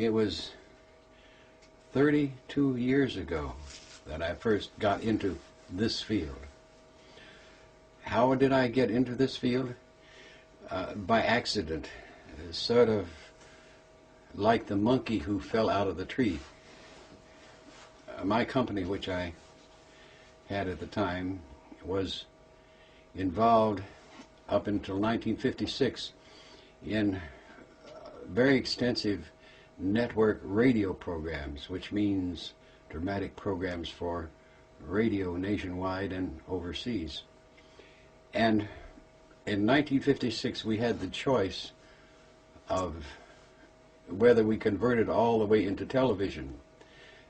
it was 32 years ago that I first got into this field. How did I get into this field? By accident, sort of like the monkey who fell out of the tree. My company, which I had at the time, was involved up until 1956 in very extensive network radio programs, which means dramatic programs for radio nationwide and overseas. And in 1956 we had the choice of whether we converted all the way into television.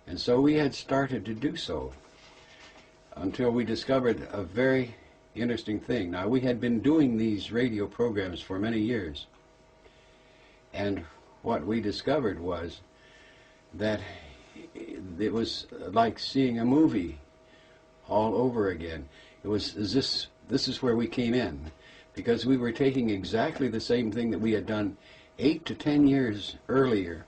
And so we had started to do so until we discovered a very interesting thing. Now, we had been doing these radio programs for many years, and what we discovered was that it was like seeing a movie all over again. It was this is where we came in, because we were taking exactly the same thing that we had done 8 to 10 years earlier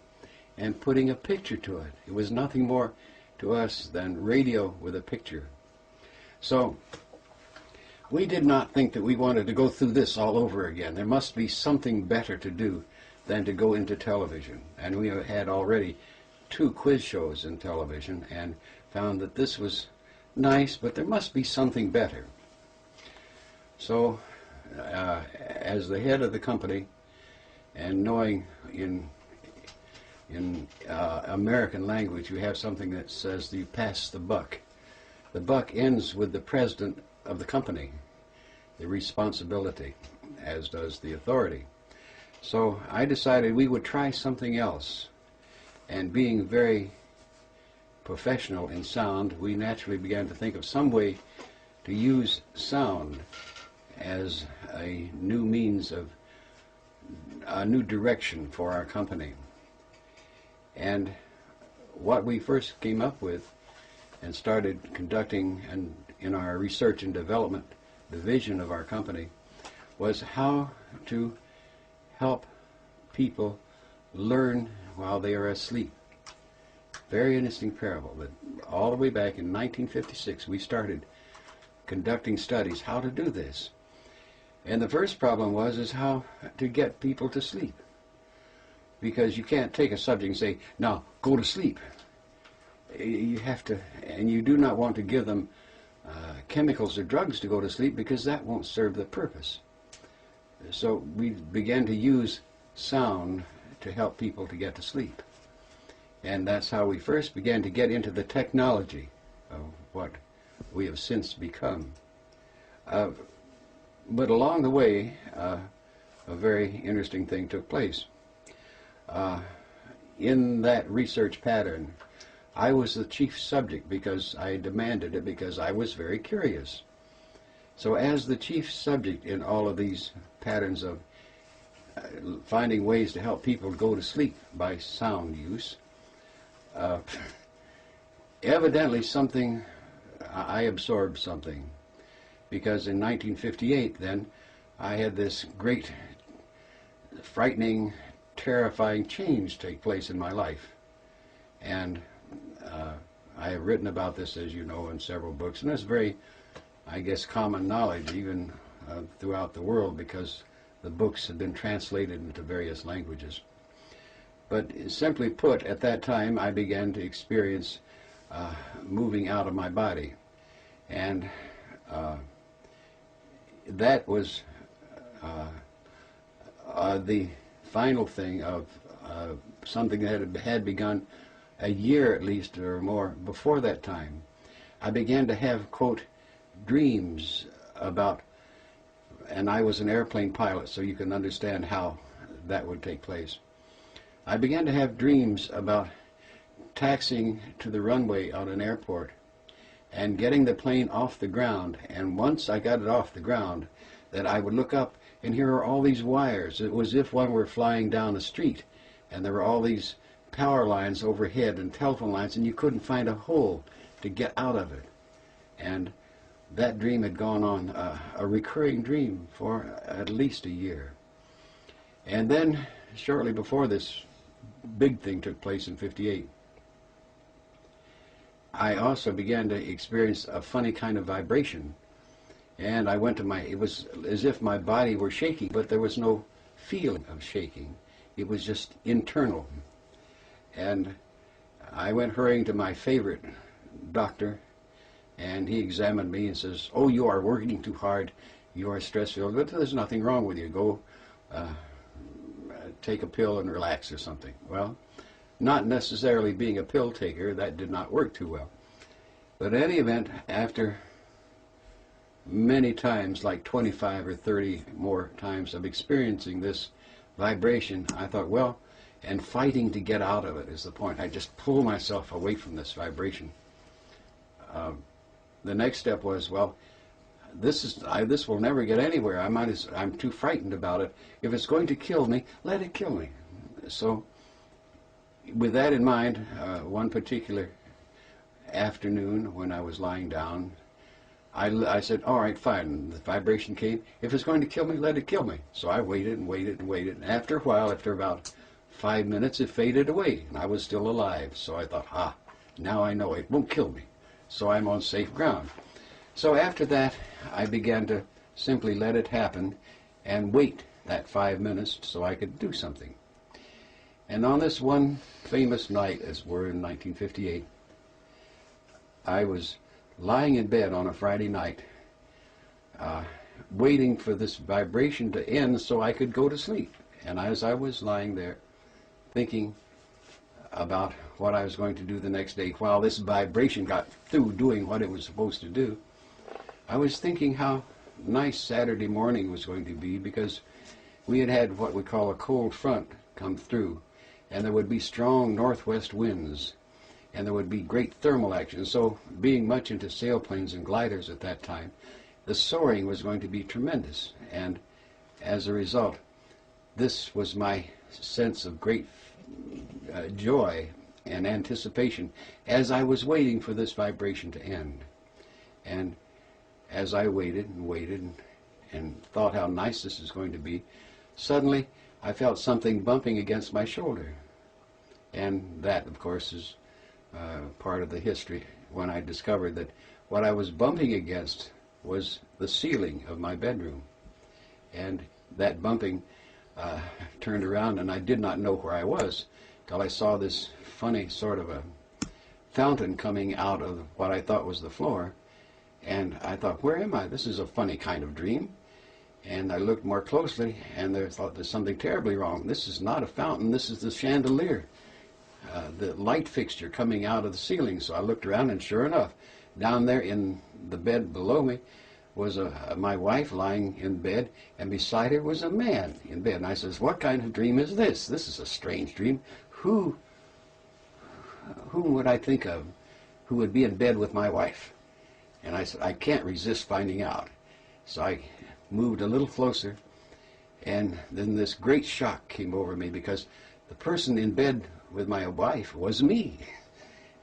and putting a picture to it. It was nothing more to us than radio with a picture. So we did not think that we wanted to go through this all over again. There must be something better to do than to go into television. And we had already 2 quiz shows in television and found that this was nice, but there must be something better. So as the head of the company, and knowing in American language, we have something that says you pass the buck. The buck ends with the president of the company, the responsibility, as does the authority. So I decided we would try something else. And being very professional in sound, we naturally began to think of some way to use sound as a new means of a new direction for our company. And what we first came up with and started conducting and in our research and development division of our company was how to help people learn while they are asleep. Very interesting parable that all the way back in 1956 we started conducting studies how to do this. And the first problem is how to get people to sleep. Because you can't take a subject and say, now go to sleep. You have to, and you do not want to give them chemicals or drugs to go to sleep, because that won't serve the purpose. So we began to use sound to help people to get to sleep. And that's how we first began to get into the technology of what we have since become. But along the way, a very interesting thing took place. In that research pattern, I was the chief subject because I demanded it, because I was very curious. So as the chief subject in all of these patterns of finding ways to help people go to sleep by sound use, evidently I absorbed something, because in 1958 then I had this great, frightening, terrifying change take place in my life. And I have written about this, as you know, in several books, and it's very, I guess, common knowledge even throughout the world, because the books have been translated into various languages. But simply put, at that time I began to experience moving out of my body, and that was the final thing of something that had begun a year at least or more before that time. I began to have, quote, dreams about, and I was an airplane pilot, so you can understand how that would take place. I began to have dreams about taxiing to the runway on an airport and getting the plane off the ground, and once I got it off the ground, that I would look up and here are all these wires. It was as if one were flying down a street, and there were all these power lines overhead and telephone lines, and you couldn't find a hole to get out of it. And that dream had gone on, a recurring dream, for at least a year. And then, shortly before this big thing took place in '58. I also began to experience a funny kind of vibration. And I went to it was as if my body were shaking, but there was no feeling of shaking. It was just internal. And I went hurrying to my favorite doctor, and he examined me and says, "Oh, you are working too hard. You are stress-filled, but there's nothing wrong with you. Go take a pill and relax or something." Well, not necessarily being a pill taker, that did not work too well. But in any event, after many times, like 25 or 30 more times of experiencing this vibration, I thought, well, and fighting to get out of it is the point. I just pull myself away from this vibration. The next step was, well, this will never get anywhere. I'm too frightened about it. If it's going to kill me, let it kill me. So, with that in mind, one particular afternoon when I was lying down, I said, all right, fine. The vibration came. If it's going to kill me, let it kill me. So I waited and waited and waited. And after a while, after about 5 minutes, it faded away. And I was still alive. So I thought, now I know it won't kill me. So I'm on safe ground. So after that, I began to simply let it happen and wait that 5 minutes so I could do something. And on this one famous night, as we're in 1958, I was lying in bed on a Friday night, waiting for this vibration to end so I could go to sleep. And as I was lying there thinking about what I was going to do the next day, while this vibration got through doing what it was supposed to do, I was thinking how nice Saturday morning was going to be, because we had had what we call a cold front come through, and there would be strong northwest winds, and there would be great thermal action. So, being much into sailplanes and gliders at that time, the soaring was going to be tremendous. And as a result, this was my sense of great joy and anticipation as I was waiting for this vibration to end. And as I waited and waited and thought how nice this is going to be, suddenly I felt something bumping against my shoulder. And that, of course, is part of the history when I discovered that what I was bumping against was the ceiling of my bedroom. And that bumping turned around, and I did not know where I was till I saw this funny sort of a fountain coming out of what I thought was the floor. And I thought, where am I? This is a funny kind of dream. And I looked more closely, and I thought, there's something terribly wrong. This is not a fountain. This is the chandelier, the light fixture coming out of the ceiling. So I looked around, and sure enough, down there in the bed below me was my wife lying in bed, and beside her was a man in bed. And I says, what kind of dream is this? This is a strange dream. Who would I think of who would be in bed with my wife? And I said, I can't resist finding out. So I moved a little closer, and then this great shock came over me, because the person in bed with my wife was me.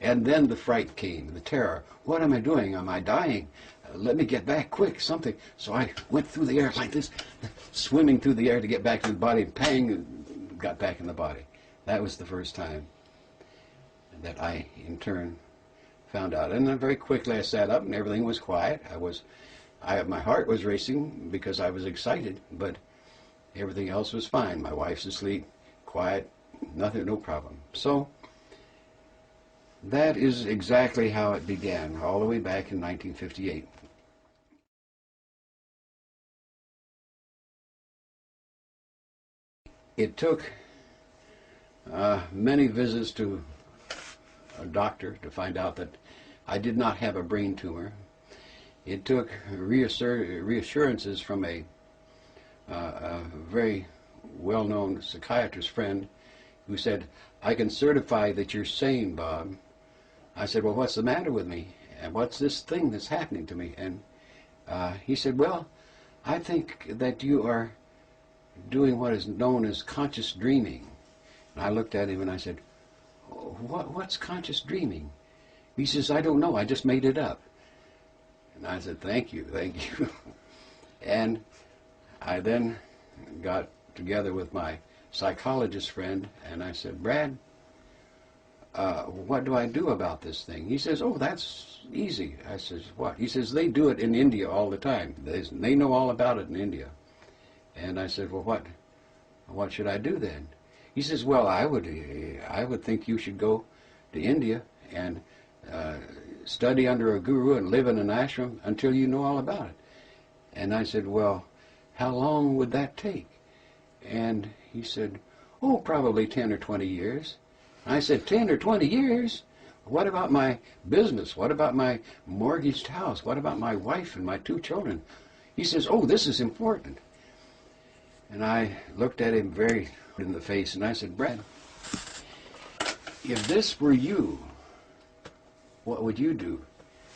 And then the fright came, the terror. What am I doing? Am I dying? Let me get back quick, something. So I went through the air like this, swimming through the air to get back to the body. Pang, got back in the body. That was the first time that I, in turn, found out. And then very quickly I sat up, and everything was quiet. My heart was racing because I was excited, but everything else was fine. My wife's asleep, quiet, nothing, no problem. So that is exactly how it began, all the way back in 1958. It took many visits to a doctor to find out that I did not have a brain tumor. It took reassurances from a very well-known psychiatrist friend who said, I can certify that you're sane, Bob. I said, well, what's the matter with me? And what's this thing that's happening to me? And he said, well, I think that you are doing what is known as conscious dreaming. And I looked at him and I said, what's conscious dreaming? He says, I don't know, I just made it up. And I said, thank you. And I then got together with my psychologist friend, and I said, Brad, what do I do about this thing? He says, oh, that's easy. I says, what? He says, they do it in India all the time. They know all about it in India. And I said, well, what should I do then? He says, well, I would think you should go to India and study under a guru and live in an ashram until you know all about it. And I said, well, how long would that take? And he said, oh, probably 10 or 20 years. I said, 10 or 20 years? What about my business? What about my mortgaged house? What about my wife and my 2 children? He says, oh, this is important. And I looked at him very in the face, and I said, Brad, if this were you, what would you do?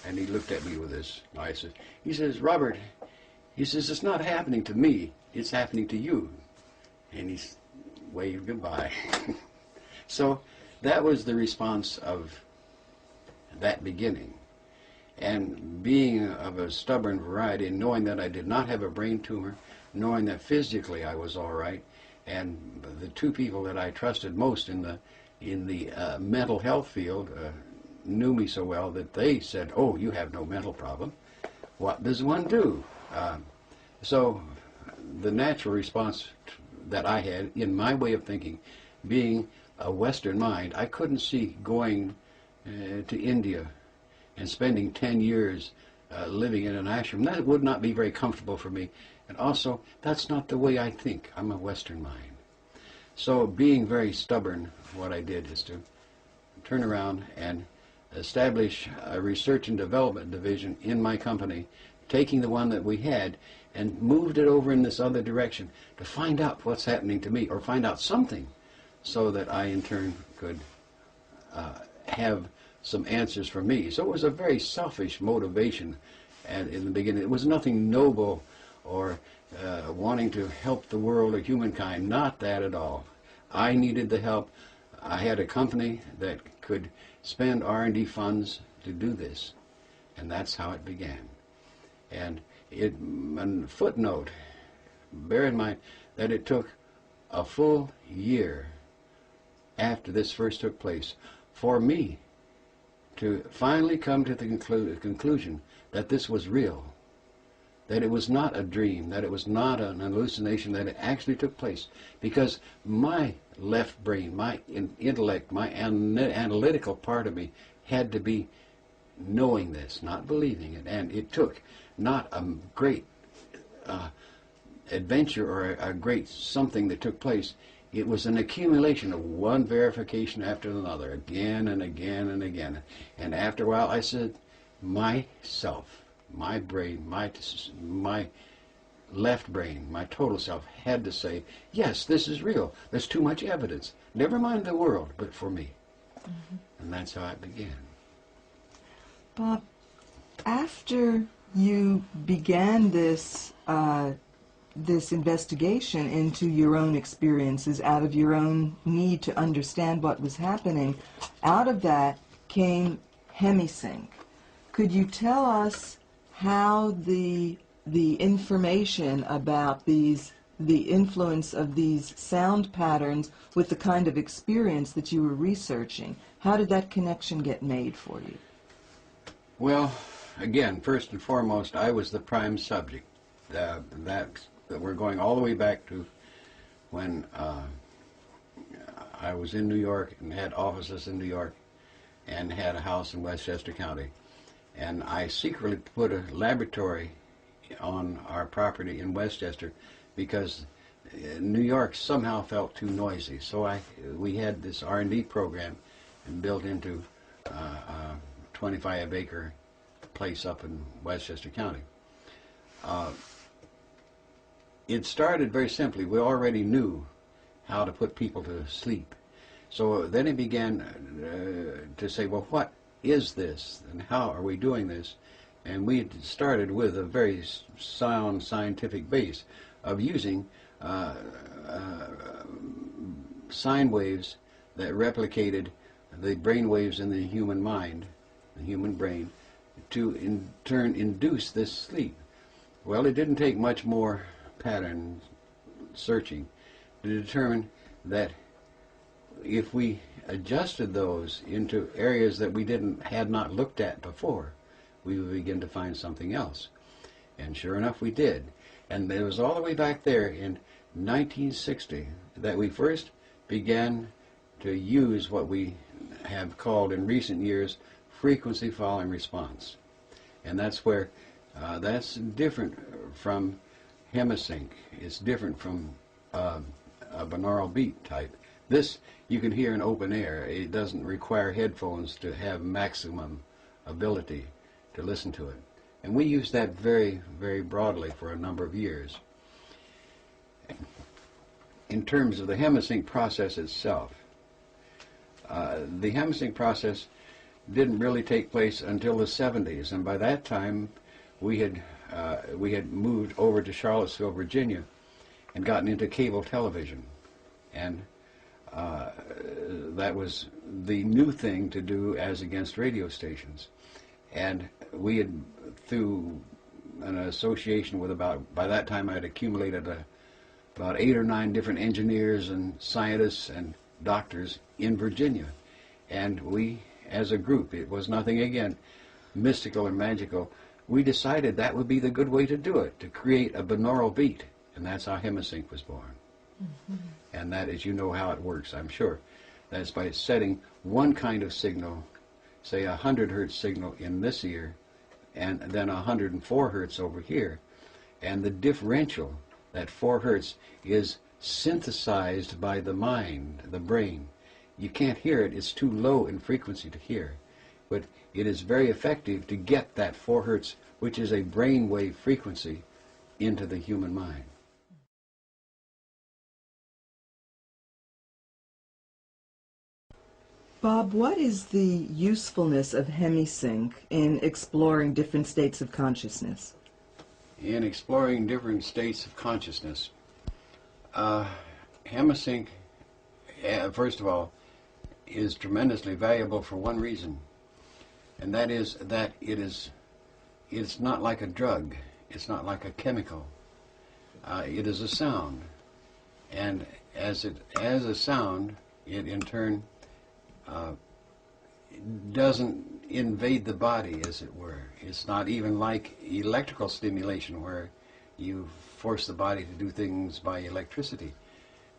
And he looked at me with this eyes. He says, Robert, he says, it's not happening to me, it's happening to you. And he waved goodbye. So that was the response of that beginning. And being of a stubborn variety, and knowing that I did not have a brain tumor, knowing that physically I was all right, and the 2 people that I trusted most in the mental health field knew me so well that they said, oh, you have no mental problem. What does one do? So the natural response that I had, in my way of thinking, being a Western mind, I couldn't see going to India and spending 10 years living in an ashram. That would not be very comfortable for me. And also, that's not the way I think. I'm a Western mind. So being very stubborn, what I did is to turn around and establish a research and development division in my company, taking the one that we had and moved it over in this other direction to find out what's happening to me, or find out something, so that I in turn could have some answers for me. So it was a very selfish motivation, and in the beginning it was nothing noble or wanting to help the world or humankind, not that at all. I needed the help. I had a company that could spend R&D funds to do this, and that's how it began. And a footnote, bear in mind that it took a full year after this first took place for me to finally come to the conclusion that this was real, that it was not a dream, that it was not an hallucination, that it actually took place. Because my left brain, my intellect, my analytical part of me had to be knowing this, not believing it. And it took not a great adventure or a great something that took place. It was an accumulation of one verification after another, again and again and again. And after a while I said, myself, my brain, my left brain, my total self had to say, yes, this is real. There's too much evidence. Never mind the world, but for me. Mm-hmm. And that's how it began. Bob, after you began this this investigation into your own experiences, out of your own need to understand what was happening, out of that came HemiSync. Could you tell us how the information about the influence of these sound patterns with the kind of experience that you were researching, how did that connection get made for you? Well, again, first and foremost, I was the prime subject. That we're going all the way back to when I was in New York and had offices in New York and had a house in Westchester County. And I secretly put a laboratory on our property in Westchester because New York somehow felt too noisy. So we had this R&D program built into a 25-acre place up in Westchester County. It started very simply. We already knew how to put people to sleep. So then it began to say, well, what is this and how are we doing this? And we started with a very sound scientific base of using sine waves that replicated the brain waves in the human mind, the human brain, to in turn induce this sleep. Well, it didn't take much more pattern searching to determine that if we adjusted those into areas that we had not looked at before, we would begin to find something else. And sure enough, we did. And it was all the way back there in 1960 that we first began to use what we have called in recent years frequency following response. And that's where that's different from hemisync. It's different from a binaural beat type. This you can hear in open air. It doesn't require headphones to have maximum ability to listen to it. And we use that very, very broadly for a number of years. In terms of the hemisync process itself, the hemisync process didn't really take place until the 70s, and by that time we had moved over to Charlottesville, Virginia, and gotten into cable television, and that was the new thing to do as against radio stations. And we had, through an association with by that time I had accumulated about 8 or 9 different engineers and scientists and doctors in Virginia. And we, as a group, it was nothing, again, mystical or magical, we decided that would be the good way to do it, to create a binaural beat. And that's how hemisync was born. Mm-hmm. And that is, you know how it works, I'm sure. That's by setting one kind of signal, say 100 hertz signal in this ear, and then 104 hertz over here. And the differential, that 4 hertz, is synthesized by the mind, the brain. You can't hear it, it's too low in frequency to hear. But it is very effective to get that 4 hertz, which is a brainwave frequency, into the human mind. Bob, what is the usefulness of hemisync in exploring different states of consciousness? In exploring different states of consciousness, hemisync, first of all, is tremendously valuable for one reason, and that is that it's not like a drug, it's not like a chemical. It is a sound, and as a sound, it in turn doesn't invade the body, as it were. It's not even like electrical stimulation, where you force the body to do things by electricity.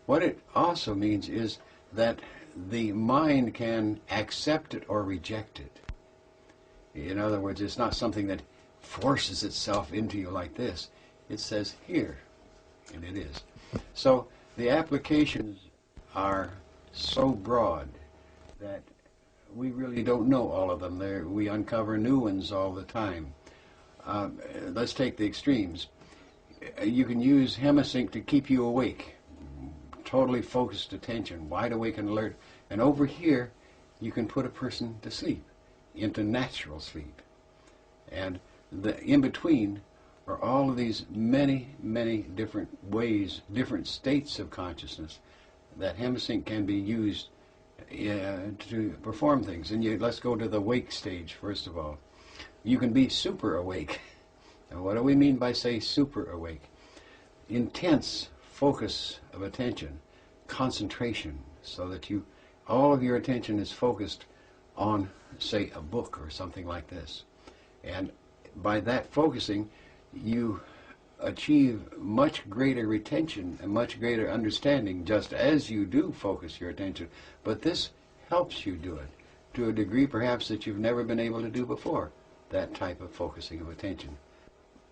What it also means is that the mind can accept it or reject it. In other words, it's not something that forces itself into you like this. It says here, and it is. So the applications are so broad that we really don't know all of them. We uncover new ones all the time. Let's take the extremes. You can use hemisync to keep you awake, totally focused attention, wide awake and alert. And over here, you can put a person to sleep, into natural sleep. And the in between are all of these many, many different ways, different states of consciousness that hemisync can be used to perform things. And let's go to the wake stage, first of all. You can be super awake. And what do we mean by, say, super awake? Intense focus of attention, concentration, so that all of your attention is focused on, say, a book or something like this. And by that focusing, you achieve much greater retention and much greater understanding just as you do focus your attention. But this helps you do it to a degree perhaps that you've never been able to do before, that type of focusing of attention.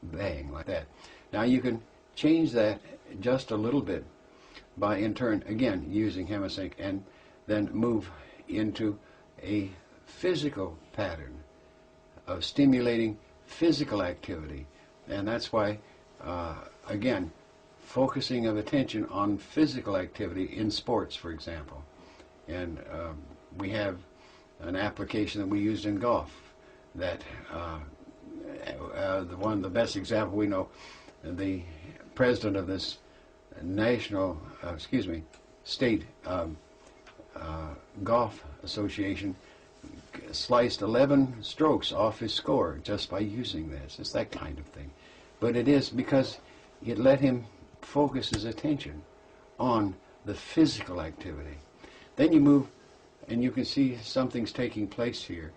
Bang, like that. Now you can change that just a little bit by, in turn, again, using hemisync, and then move into a physical pattern of stimulating physical activity. And that's why, again, focusing of attention on physical activity in sports, for example. And we have an application that we used in golf that the best example we know, the president of this state golf association sliced 11 strokes off his score just by using this. It's that kind of thing. But it is because it let him focus his attention on the physical activity. Then you move, and you can see something's taking place here,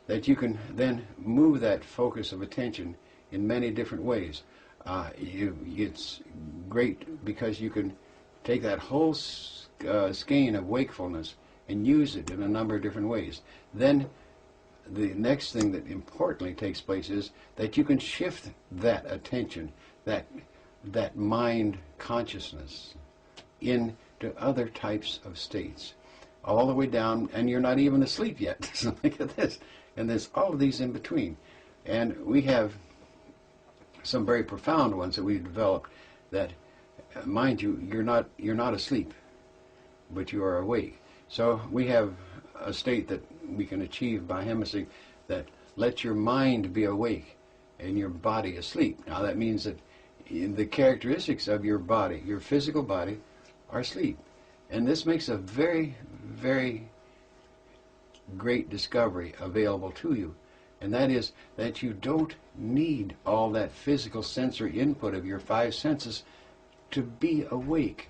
that you can then move that focus of attention in many different ways. It's great because you can take that whole skein of wakefulness and use it in a number of different ways. Then the next thing that importantly takes place is that you can shift that attention, that mind consciousness, into other types of states, all the way down, and you're not even asleep yet. So look at this. And there's all of these in between. And we have some very profound ones that we've developed that, mind you, you're not asleep, but you are awake. So we have a state that we can achieve by Hemisync that lets your mind be awake and your body asleep. Now that means that the characteristics of your body, your physical body, are asleep. And this makes a very, very great discovery available to you. And that is that you don't need all that physical sensory input of your five senses to be awake,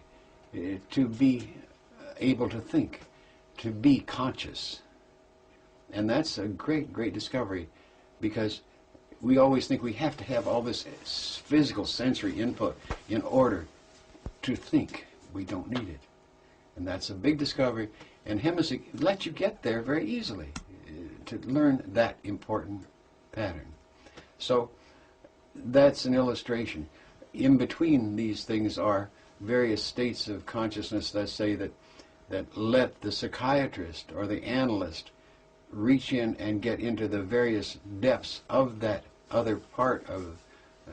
to be able to think, to be conscious. And that's a great, great discovery, because we always think we have to have all this physical sensory input in order to think. We don't need it. And that's a big discovery, and Hemisync lets you get there very easily to learn that important pattern. So that's an illustration. In between these things are various states of consciousness that say that let the psychiatrist or the analyst reach in and get into the various depths of that other part of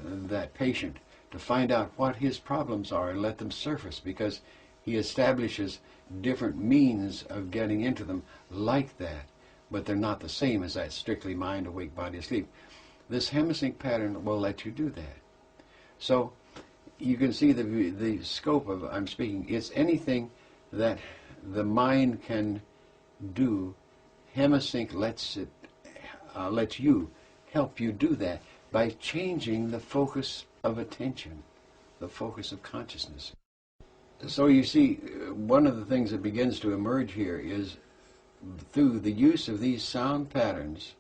that patient to find out what his problems are and let them surface, because he establishes different means of getting into them like that, but they're not the same as that strictly mind awake, body asleep. This Hemisync pattern will let you do that. So you can see the scope of I'm speaking. It's anything that the mind can do. Hemisync lets you help you do that by changing the focus of attention, the focus of consciousness. So you see, one of the things that begins to emerge here is through the use of these sound patterns,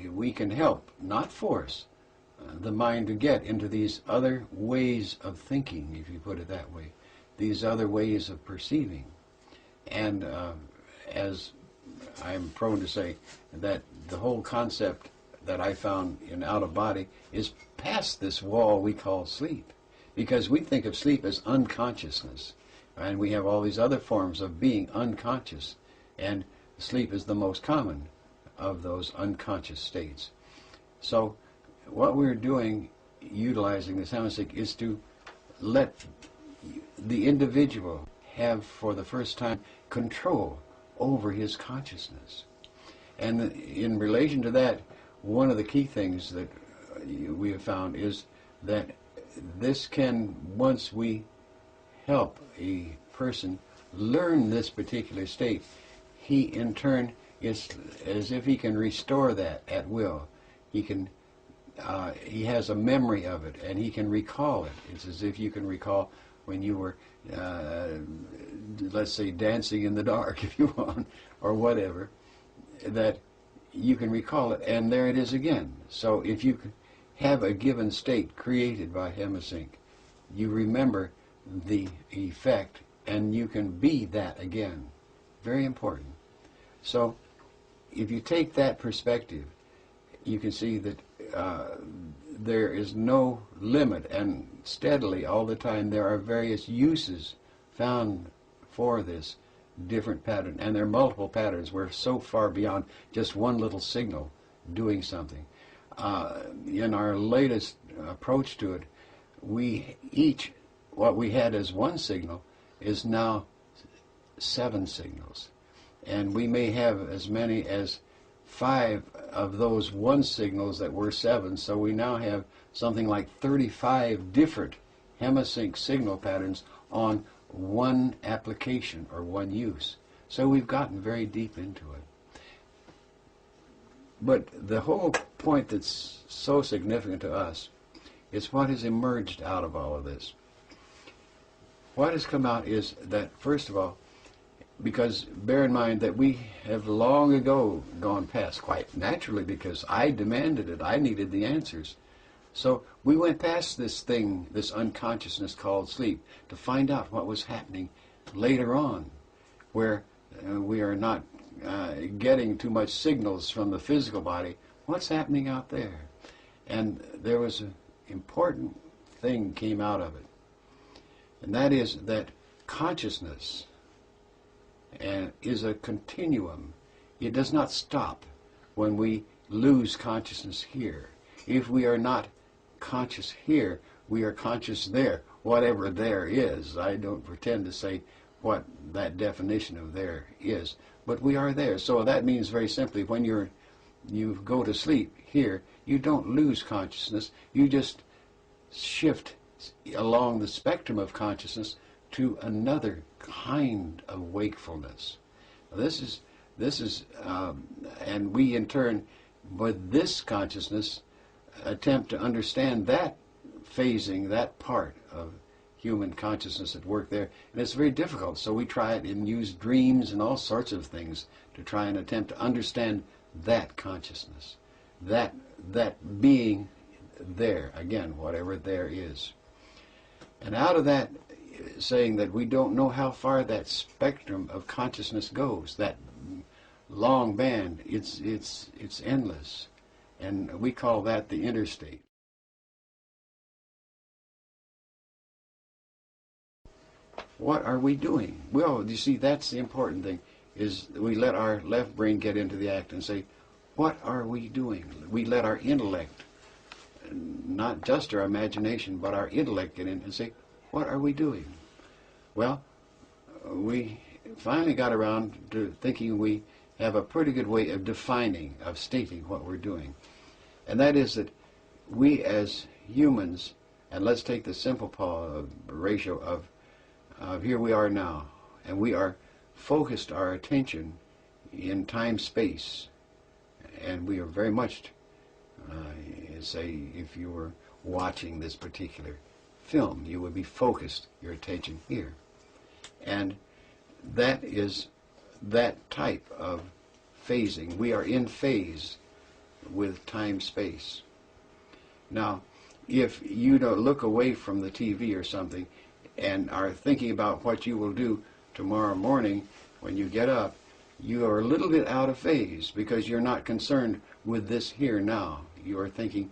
we can help, not force, the mind to get into these other ways of thinking, if you put it that way, these other ways of perceiving. And as I'm prone to say, that the whole concept that I found in out of body is past this wall we call sleep. Because we think of sleep as unconsciousness, and we have all these other forms of being unconscious, and sleep is the most common of those unconscious states. So what we're doing, utilizing this Hemisync, is to let the individual have, for the first time, control over his consciousness. And in relation to that, one of the key things that we have found is that this can, once we help a person learn this particular state, he in turn is as if he can restore that at will. He can, he has a memory of it, and he can recall it. It's as if you can recall when you were, let's say, dancing in the dark, if you want, or whatever, that you can recall it, and there it is again. So if you have a given state created by Hemisync, you remember the effect, and you can be that again. Very important. So if you take that perspective, you can see that there is no limit, and steadily all the time there are various uses found for this different pattern, and there are multiple patterns. We're so far beyond just one little signal doing something. In our latest approach to it, what we had as one signal is now 7 signals. And we may have as many as 5 of those one signals that were 7. So we now have something like 35 different Hemisync signal patterns on one application or one use. So we've gotten very deep into it. But the whole point that's so significant to us is what has emerged out of all of this. what has come out is that, first of all, because bear in mind that we have long ago gone past, quite naturally, because I demanded it. I needed the answers. So we went past this thing, this unconsciousness called sleep, to find out what was happening later on, where we are not getting too much signals from the physical body. What's happening out there? And there was an important thing came out of it, and that is that consciousness is a continuum. It does not stop when we lose consciousness here. If we are not conscious here, we are conscious there, whatever there is. I don't pretend to say what that definition of there is, but we are there. So that means very simply, when you go to sleep here, you don't lose consciousness. You just shift along the spectrum of consciousness to another kind of wakefulness. This is, and we in turn, with this consciousness, attempt to understand that phasing, that part of human consciousness at work there. And it's very difficult, so we try it and use dreams and all sorts of things to try and attempt to understand that consciousness, that being there, again, whatever there is. And out of that, saying that we don't know how far that spectrum of consciousness goes, that long band, it's endless. And we call that the interstate. What are we doing? Well, you see, that's the important thing, is we let our left brain get into the act and say, what are we doing? We let our intellect, not just our imagination, but our intellect get in and say, what are we doing? Well, we finally got around to thinking we have a pretty good way of defining, of stating what we're doing. And that is that we as humans, and let's take the simple ratio of here we are now, and we are focused our attention in time-space, and we are very much, say, if you were watching this particular film, you would be focused your attention here. And that is that type of phasing. We are in phase with time-space. Now, if you don't look away from the TV or something and are thinking about what you will do tomorrow morning when you get up, you are a little bit out of phase because you're not concerned with this here now. You are thinking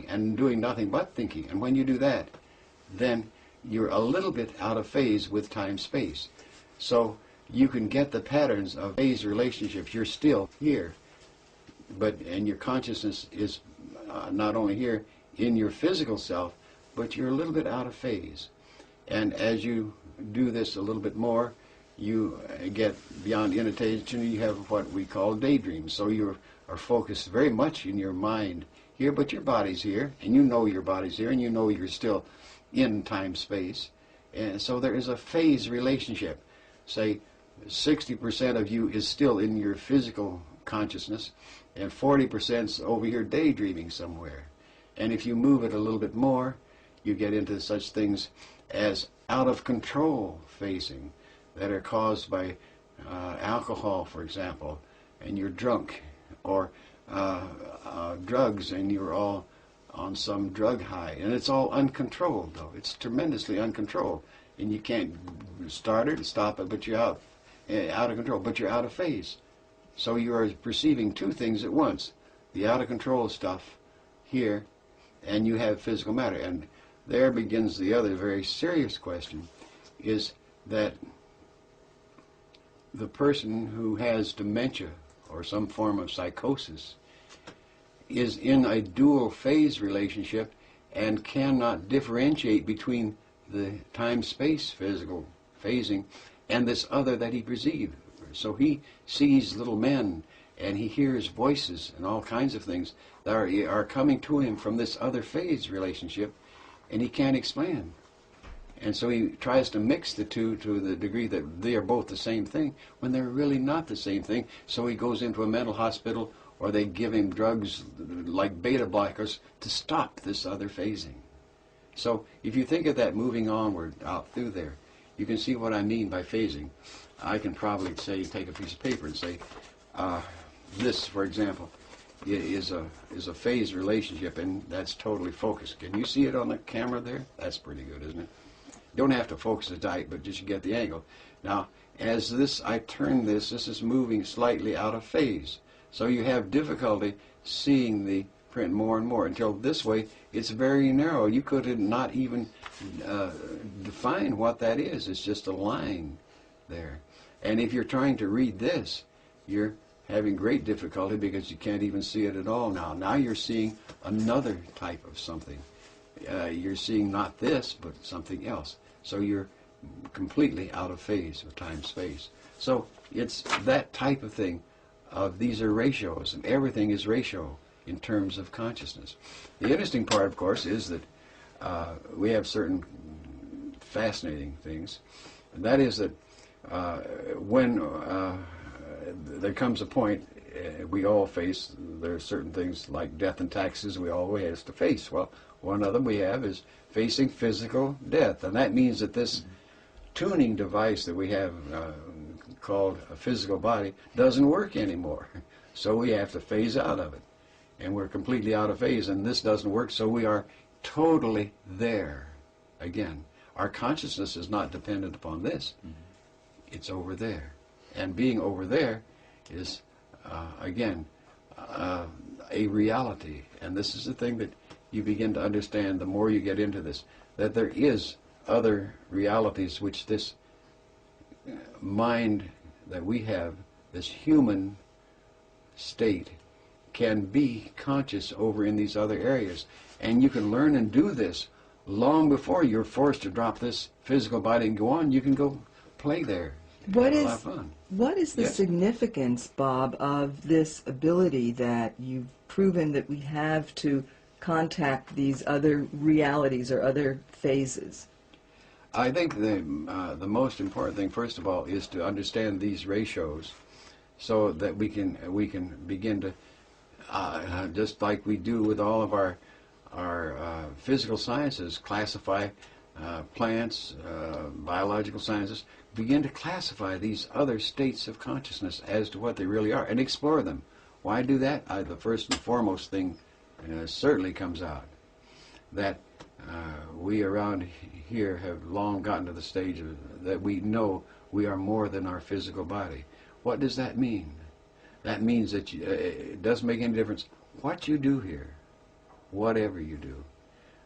and doing nothing but thinking. And when you do that, then you're a little bit out of phase with time-space. So you can get the patterns of phase relationships. You're still here, and your consciousness is not only here in your physical self, but you're a little bit out of phase. And as you do this a little bit more, you get beyond inattention. You have what we call daydreams. So you are focused very much in your mind here, but your body's here, and you know your body's here, and you know you're still in time-space. And so there is a phase relationship. Say 60% of you is still in your physical consciousness, and 40% is over here daydreaming somewhere. And if you move it a little bit more, you get into such things as out-of-control phasing that are caused by alcohol, for example, and you're drunk, or drugs, and you're all on some drug high. And it's all uncontrolled, though. It's tremendously uncontrolled. And you can't start it, stop it, but you're out of control, but you're out of phase. So you are perceiving two things at once, the out-of-control stuff here, and you have physical matter. And there begins the other very serious question, is that the person who has dementia or some form of psychosis is in a dual phase relationship and cannot differentiate between the time-space physical phasing and this other that he perceives. So he sees little men and he hears voices and all kinds of things that are coming to him from this other phase relationship, and he can't explain. And so he tries to mix the two to the degree that they are both the same thing when they're really not the same thing. So he goes into a mental hospital, or they give him drugs like beta blockers to stop this other phasing. So if you think of that moving onward out through there, you can see what I mean by phasing. I can probably say, take a piece of paper and say, this, for example, is a phase relationship, and that's totally focused. Can you see it on the camera there? That's pretty good, isn't it? You don't have to focus it tight, but just you get the angle. Now, as this, I turn this is moving slightly out of phase. So you have difficulty seeing the print more and more until this way it's very narrow. You could not even define what that is. It's just a line there. And if you're trying to read this, you're having great difficulty because you can't even see it at all now. Now you're seeing another type of something. You're seeing not this, but something else. So you're completely out of phase with time-space. So it's that type of thing. These are ratios, and everything is ratio in terms of consciousness. The interesting part, of course, is that we have certain fascinating things, and that is that when there comes a point we all face, there are certain things like death and taxes we always have to face. Well, one of them we have is facing physical death, and that means that this tuning device that we have called a physical body doesn't work anymore. So we have to phase out of it. And we're completely out of phase, and this doesn't work, so we are totally there. Again, our consciousness is not dependent upon this. It's over there. And being over there is, again, a reality. And this is the thing that you begin to understand the more you get into this, that there is other realities which this mind that we have, this human state, can be conscious over in these other areas. And you can learn and do this long before you're forced to drop this physical body and go on. You can go play there. What Have a is lot of fun. what is the Yes. significance, Bob, of this ability that you've proven that we have to contact these other realities or other phases? I think the most important thing, first of all, is to understand these ratios, so that we can begin to, just like we do with all of our physical sciences, classify plants, biological sciences, begin to classify these other states of consciousness as to what they really are and explore them. Why do that? The first and foremost thing certainly comes out that we around here have long gotten to the stage that we know we are more than our physical body. What does that mean? That means that it doesn't make any difference what you do here, whatever you do.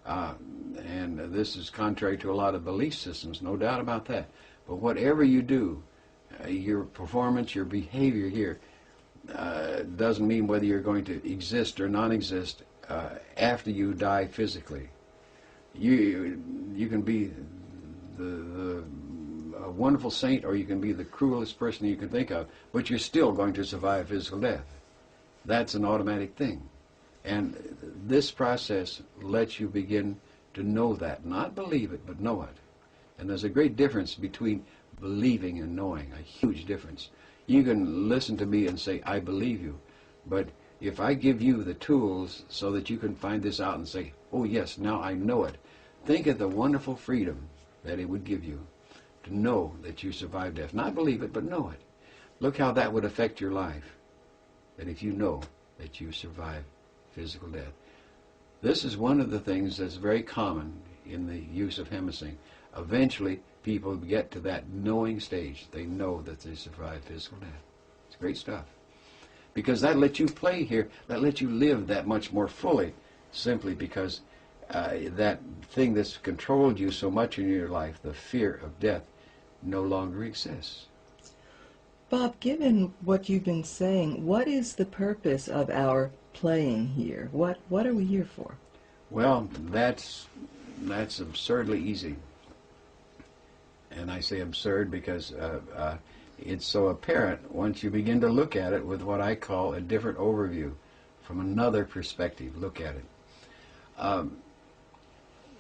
And this is contrary to a lot of belief systems, no doubt about that. But whatever you do, your performance, your behavior here, doesn't mean whether you're going to exist or non-exist after you die physically. You can be a wonderful saint, or you can be the cruelest person you can think of, but you're still going to survive physical death. That's an automatic thing. And this process lets you begin to know that. Not believe it, but know it. And there's a great difference between believing and knowing, a huge difference. You can listen to me and say, I believe you. But if I give you the tools so that you can find this out and say, oh yes, now I know it, think of the wonderful freedom that it would give you to know that you survived death. Not believe it, but know it. Look how that would affect your life, that if you know that you survived physical death. This is one of the things that's very common in the use of hemisync. Eventually, people get to that knowing stage. They know that they survived physical death. It's great stuff. Because that lets you play here, that lets you live that much more fully, simply because that thing that's controlled you so much in your life, the fear of death, no longer exists. Bob, given what you've been saying, what is the purpose of our playing here? What are we here for? Well, that's absurdly easy. And I say absurd because it's so apparent once you begin to look at it with what I call a different overview, from another perspective. Look at it.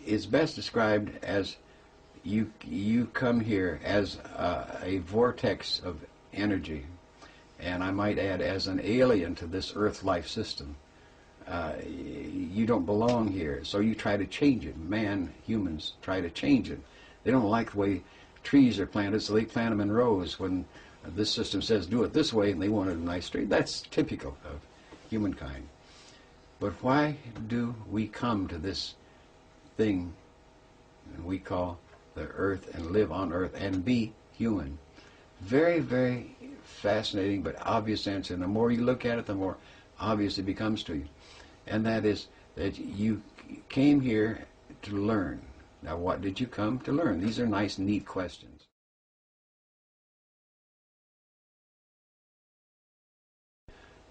It's best described as you come here as a vortex of energy, and I might add as an alien to this Earth life system. you don't belong here. So you try to change it. Humans try to change it. They don't like the way trees are planted, so they plant them in rows when this system says do it this way, and they wanted a nice tree. That's typical of humankind. But why do we come to this thing we call the earth and live on earth and be human? Very, very fascinating but obvious answer. And the more you look at it, the more obvious it becomes to you. And that is that you came here to learn. Now, what did you come to learn? These are nice, neat questions.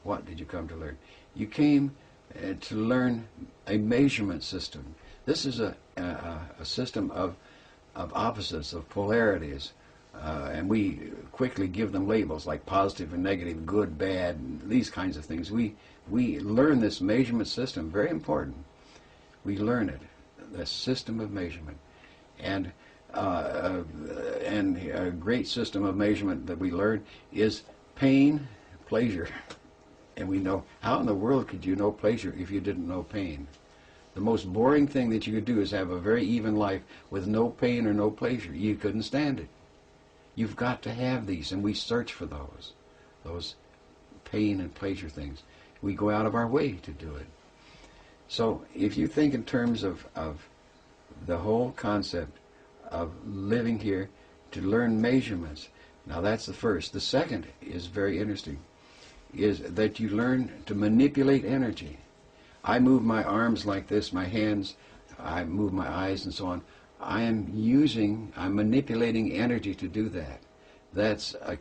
What did you come to learn? You came to learn a measurement system. This is a system of opposites, of polarities, and we quickly give them labels like positive and negative, good, bad, these kinds of things. We learn this measurement system, very important. We learn it, the system of measurement, and a great system of measurement that we learn is pain, pleasure. And we know, how in the world could you know pleasure if you didn't know pain? The most boring thing that you could do is have a very even life with no pain or no pleasure. You couldn't stand it. You've got to have these, and we search for those pain and pleasure things. We go out of our way to do it. So if you think in terms of the whole concept of living here to learn measurements, now that's the first. The second is very interesting, is that you learn to manipulate energy. I move my arms like this, my hands, I move my eyes and so on. I'm manipulating energy to do that. That's a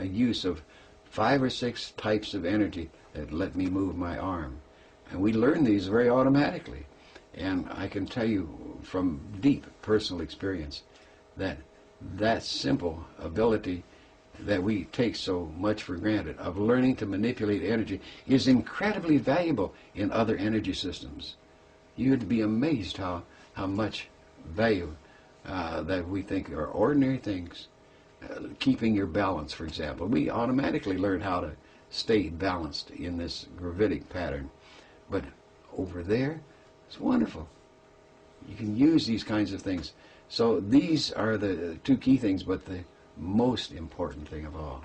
use of 5 or 6 types of energy that let me move my arm. And we learn these very automatically. And I can tell you from deep personal experience that that simple ability that we take so much for granted of learning to manipulate energy is incredibly valuable in other energy systems. You'd be amazed how much value that we think are ordinary things. Keeping your balance, for example. We automatically learn how to stay balanced in this gravitic pattern. But over there, it's wonderful. You can use these kinds of things. So these are the 2 key things, but the most important thing of all.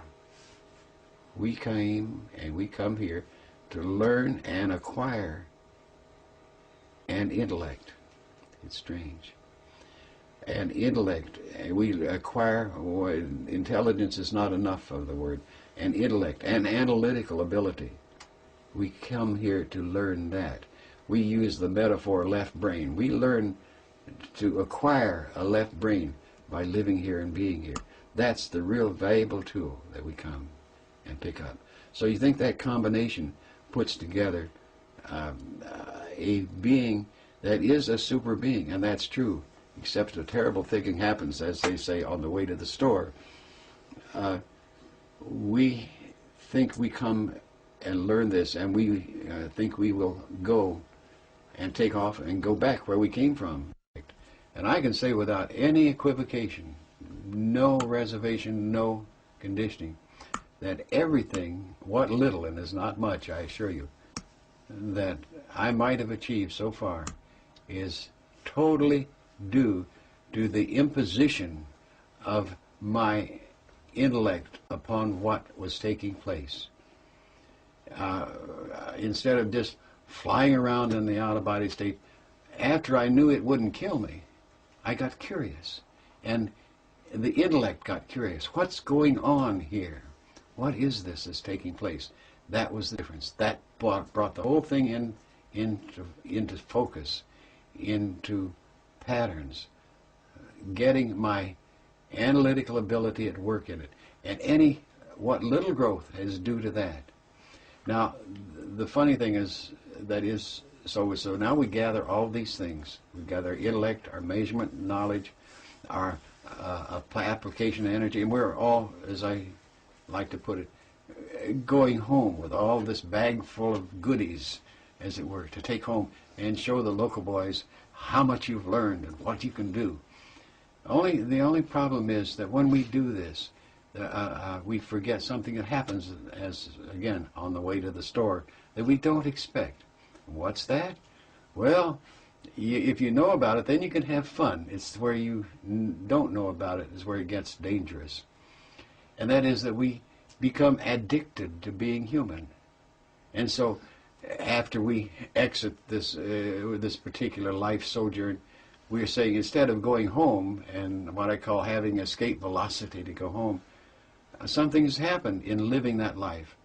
We came and we come here to learn and acquire an intellect. It's strange. An intellect. We acquire, intelligence is not enough of the word, an intellect, an analytical ability. We come here to learn that. We use the metaphor left brain. We learn to acquire a left brain by living here and being here. That's the real valuable tool that we come and pick up. So you think that combination puts together a being that is a super being, and that's true, except a terrible thing happens, as they say, on the way to the store. We think we come and learn this, and we think we will go and take off and go back where we came from. And I can say without any equivocation, no reservation, no conditioning, that everything, what little, and is not much, I assure you, that I might have achieved so far is totally due to the imposition of my intellect upon what was taking place. Instead of just flying around in the out-of-body state, after I knew it wouldn't kill me, I got curious. And the intellect got curious. What's going on here? What is this that's taking place? That was the difference. That brought the whole thing into focus, into patterns, getting my analytical ability at work in it. And what little growth is due to that. Now, the funny thing is, so now we gather all these things. We gather our intellect, our measurement, knowledge, our application of energy, and we're all, as I like to put it, going home with all this bag full of goodies, as it were, to take home and show the local boys how much you've learned and what you can do. The only problem is that when we do this, we forget something that happens as, again, on the way to the store that we don't expect. What's that? Well, if you know about it, then you can have fun. It's where you don't know about it is where it gets dangerous. And that is that we become addicted to being human. And so after we exit this particular life sojourn, we're saying instead of going home and what I call having escape velocity to go home, something has happened in living that life.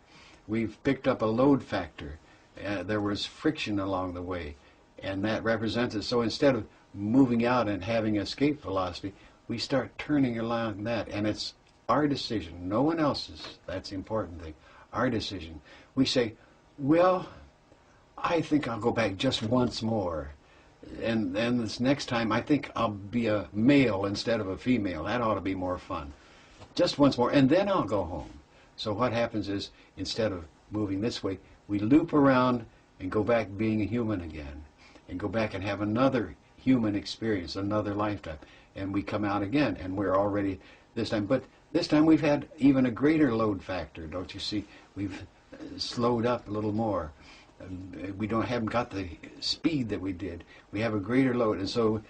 We've picked up a load factor. There was friction along the way, and that represents it. So instead of moving out and having escape velocity, we start turning along that, and it's our decision, no one else's. That's the important thing. Our decision. We say, well, I think I'll go back just once more. And this next time, I think I'll be a male instead of a female. That ought to be more fun. Just once more, and then I'll go home. So what happens is, instead of moving this way, we loop around and go back being a human again, and go back and have another human experience, another lifetime. And we come out again, and we're already this time. But this time we've had even a greater load factor, don't you see? We've slowed up a little more. We haven't got the speed that we did. We have a greater load, and so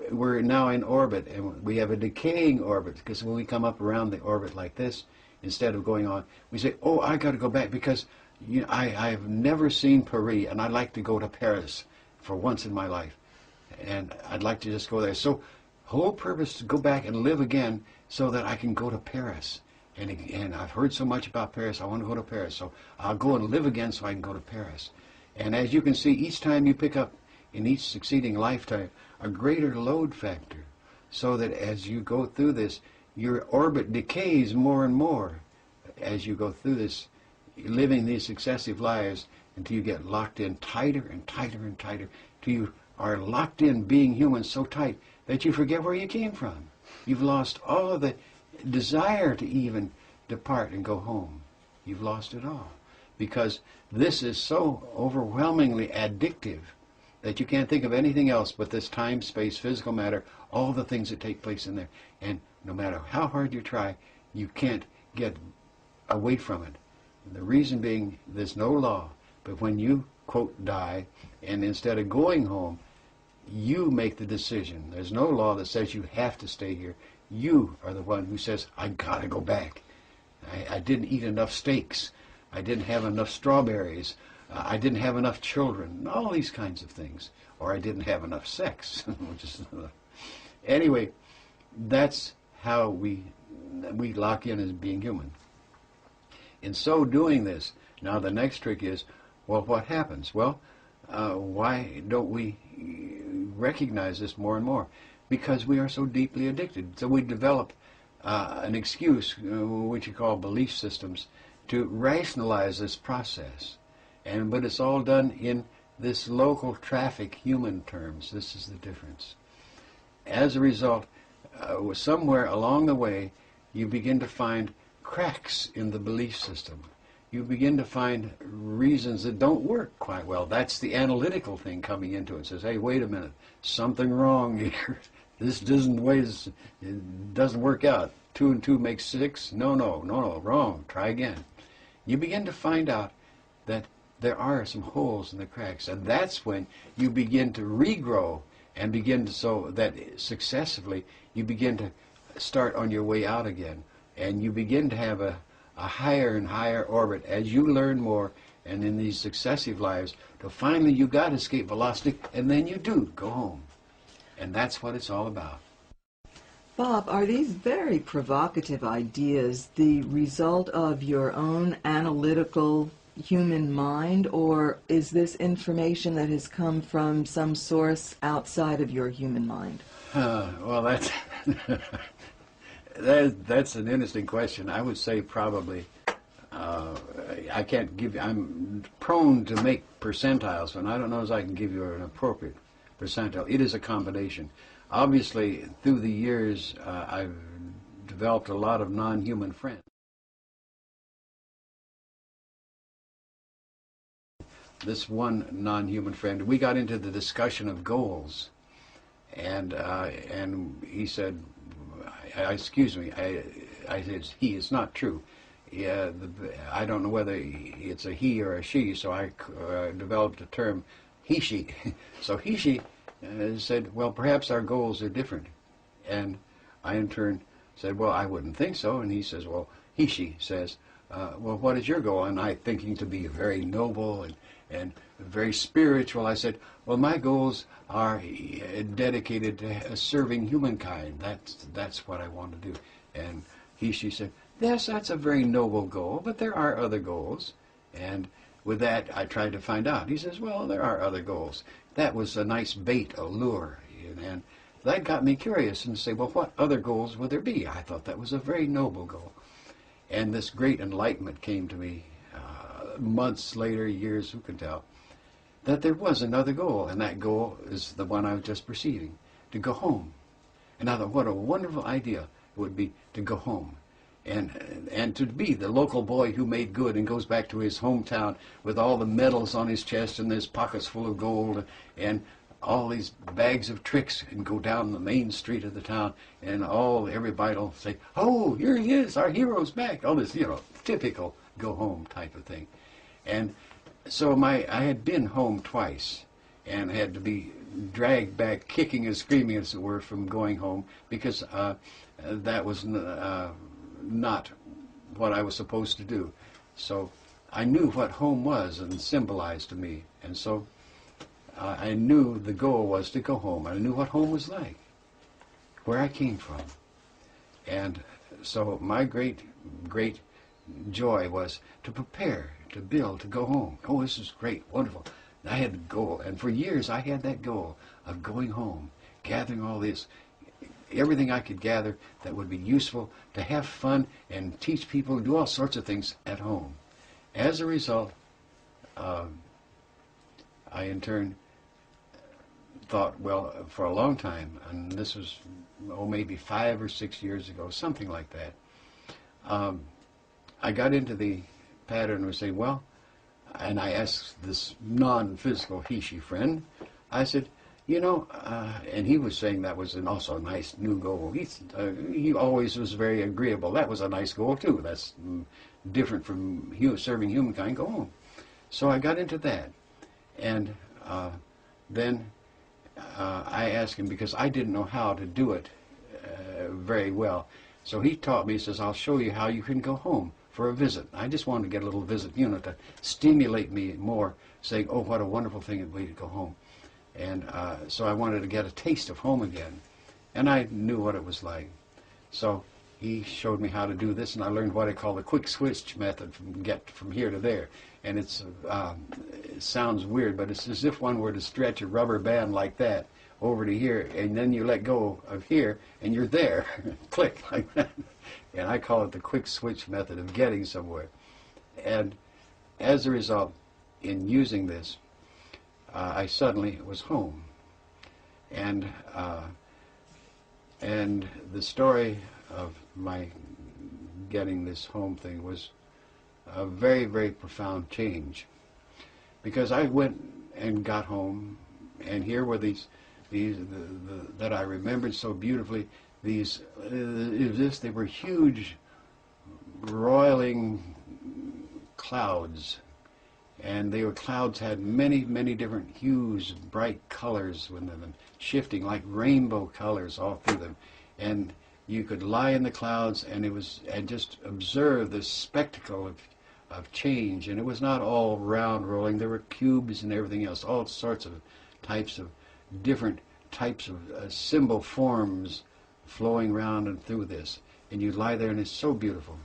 we're now in orbit, and we have a decaying orbit, because when we come up around the orbit like this, instead of going on, we say, oh, I got to go back because I've never seen Paris, and I'd like to go to Paris for once in my life, and I'd like to just go there. So whole purpose to go back and live again so that I can go to Paris. And I've heard so much about Paris, I want to go to Paris. So I'll go and live again so I can go to Paris. And as you can see, each time you pick up in each succeeding lifetime a greater load factor, so that as you go through this, your orbit decays more and more as you go through this, living these successive lives until you get locked in tighter and tighter and tighter, till you are locked in being human so tight that you forget where you came from. You've lost all of the desire to even depart and go home. You've lost it all, because this is so overwhelmingly addictive that you can't think of anything else but this time, space, physical matter, all the things that take place in there. And no matter how hard you try, you can't get away from it. And the reason being, there's no law, but when you, quote, die, and instead of going home, you make the decision. There's no law that says you have to stay here. You are the one who says, I gotta go back. I didn't eat enough steaks. I didn't have enough strawberries. I didn't have enough children. All these kinds of things. Or I didn't have enough sex. Which is anyway, that's how we lock in as being human. In so doing this, now the next trick is, well, what happens? Well, why don't we recognize this more and more? Because we are so deeply addicted. So we develop an excuse, which you call belief systems, to rationalize this process. But it's all done in this local traffic human terms. This is the difference. As a result, somewhere along the way, you begin to find cracks in the belief system. You begin to find reasons that don't work quite well. That's the analytical thing coming into it. It says, hey, wait a minute, something wrong here. This doesn't work out. 2 and 2 makes 6. No, wrong. Try again. You begin to find out that there are some holes in the cracks, and that's when you begin to regrow and begin to, so that successively you begin to start on your way out again, and you begin to have a higher and higher orbit as you learn more, and in these successive lives, till finally you got escape velocity, and then you do go home. And that's what it's all about. Bob, are these very provocative ideas the result of your own analytical human mind, or is this information that has come from some source outside of your human mind? Well, that's an interesting question. I would say probably, I can't give you, I'm prone to make percentiles, and I don't know as I can give you an appropriate percentile. It is a combination. Obviously, through the years, I've developed a lot of non-human friends. This one non-human friend, we got into the discussion of goals, and he said, excuse me, I said, it's he. It's not true. Yeah, I don't know whether it's a he or a she, so I developed a term, he-she. So he-she said, well, perhaps our goals are different. And I, in turn, said, well, I wouldn't think so. And he says, well, he-she says, well, what is your goal? And I, thinking to be very noble and very spiritual, I said, well, my goals are dedicated to serving humankind. That's what I want to do. And she said, yes, that's a very noble goal, but there are other goals. And with that, I tried to find out. He says, well, there are other goals. That was a nice bait, a lure. And that got me curious and say, well, what other goals would there be? I thought that was a very noble goal. And this great enlightenment came to me months later, years, who can tell, that there was another goal, and that goal is the one I was just perceiving, to go home. And I thought, what a wonderful idea it would be to go home. And to be the local boy who made good and goes back to his hometown with all the medals on his chest and his pockets full of gold and all these bags of tricks, and go down the main street of the town, and everybody will say, oh, here he is, our hero's back. All this, typical go home type of thing. And so I had been home twice and had to be dragged back, kicking and screaming, as it were, from going home, because that was not what I was supposed to do. So I knew what home was and symbolized to me. And so I knew the goal was to go home. I knew what home was like, where I came from. And so my great, great joy was to prepare, to build, to go home. Oh, this is great, wonderful. I had a goal, and for years I had that goal of going home, gathering all this, everything I could gather that would be useful, to have fun and teach people, do all sorts of things at home. As a result, I in turn thought, well, for a long time, and this was, maybe 5 or 6 years ago, something like that, I got into the pattern of saying, well, and I asked this non-physical he-she friend, I said, and he was saying that was also a nice new goal. He always was very agreeable. That was a nice goal, too. That's different from serving humankind. Go home. So I got into that. And then I asked him, because I didn't know how to do it very well. So he taught me, he says, I'll show you how you can go home for a visit. I just wanted to get a little visit, to stimulate me more, saying, oh, what a wonderful thing it would be to go home. And so I wanted to get a taste of home again. And I knew what it was like. So he showed me how to do this, and I learned what I call the quick switch method, get from here to there. And it sounds weird, but it's as if one were to stretch a rubber band like that over to here, and then you let go of here, and you're there. Click, like that. And I call it the quick switch method of getting somewhere. And as a result, in using this, I suddenly was home. And the story of my getting this home thing was a very, very profound change. Because I went and got home, and here were these that I remembered so beautifully. They were huge, roiling clouds, and clouds had many, many different hues, bright colors with them, and shifting like rainbow colors all through them. And you could lie in the clouds and just observe this spectacle of change. And it was not all round rolling. There were cubes and everything else, all sorts of different types of symbol forms flowing round and through this. And you lie there, and it's so beautiful.